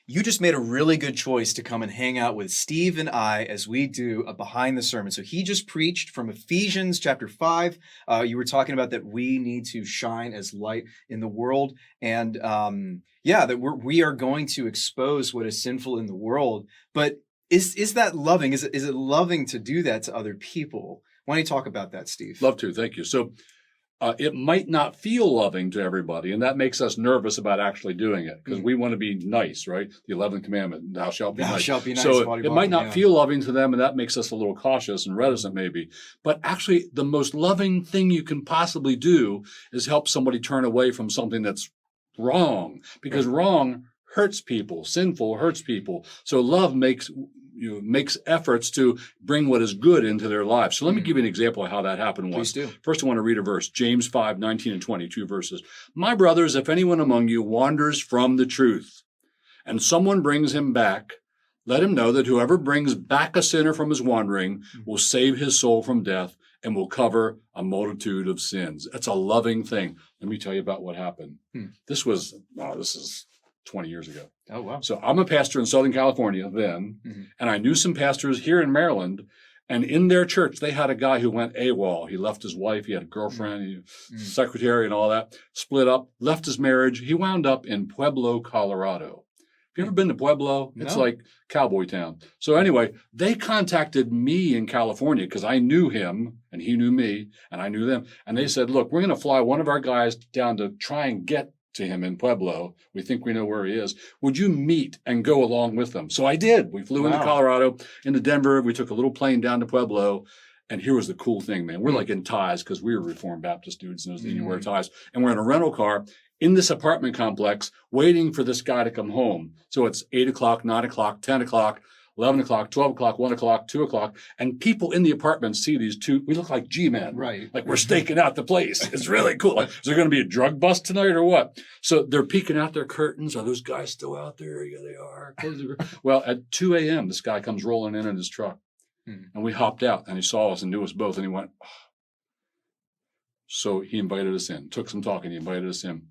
You just made a really good choice to come and hang out with Steve and I as we do a behind the sermon. So he just preached from Ephesians chapter 5. You were talking about that we need to shine as light in the world. And yeah, that we are going to expose what is sinful in the world. But is that loving? Is it loving to do that to other people? Why don't you talk about that, Steve? Love to. Thank you. So it might not feel loving to everybody, and that makes us nervous about actually doing it because we want to be nice, right? The 11th commandment, thou shalt be Thou nice. shalt be nice, So body, it might not yeah. feel loving to them, and that makes us a little cautious and reticent maybe. But actually, the most loving thing you can possibly do is help somebody turn away from something that's wrong, because wrong hurts people, sinful hurts people. So love makes efforts to bring what is good into their lives. So let me give you an example of how that happened once. Please do. First, I want to read a verse, James 5, 19 and 22 verses. My brothers, if anyone among you wanders from the truth, and someone brings him back, let him know that whoever brings back a sinner from his wandering will save his soul from death and will cover a multitude of sins. That's a loving thing. Let me tell you about what happened. This is 20 years ago. Oh, wow. So I'm a pastor in Southern California then, and I knew some pastors here in Maryland, and in their church, they had a guy who went AWOL. He left his wife, he had a girlfriend, secretary and all that, split up, left his marriage. He wound up in Pueblo, Colorado. Have you ever been to Pueblo? It's like cowboy town. So anyway, they contacted me in California because I knew him and he knew me and I knew them. And they said, look, we're going to fly one of our guys down to try and get to him in Pueblo. We think we know where he is. Would you meet and go along with them? So I did. We flew into Colorado, into Denver. We took a little plane down to Pueblo. And here was the cool thing, man. We're like in ties because we were Reformed Baptist dudes and you wear ties. And we're in a rental car in this apartment complex waiting for this guy to come home. So it's 8 o'clock, 9 o'clock, 10 o'clock, 11 o'clock, 12 o'clock, 1 o'clock, 2 o'clock. And people in the apartment see these two. We look like G-men. Right. Like we're staking out the place. It's really cool. Like, is there going to be a drug bust tonight or what? So they're peeking out their curtains. Are those guys still out there? Yeah, they are. Well, at 2 a.m., this guy comes rolling in his truck. And we hopped out, and he saw us and knew us both. And he went, oh. So he invited us in. Took some talking. He invited us in.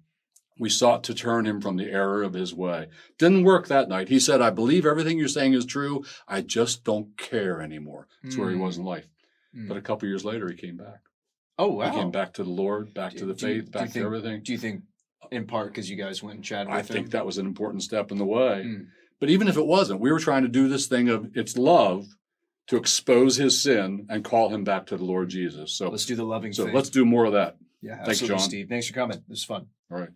We sought to turn him from the error of his way. Didn't work that night. He said, I believe everything you're saying is true. I just don't care anymore. That's where he was in life. But a couple years later, he came back. Oh, wow. He came back to the Lord, back to the faith, back to everything. Do you think, in part, because you guys went and chatted with him? I think that was an important step in the way. But even if it wasn't, we were trying to do this thing of it's love to expose his sin and call him back to the Lord Jesus. So let's do the loving thing. So let's do more of that. Yeah, Thanks, absolutely, John. Steve. Thanks for coming. It was fun. All right.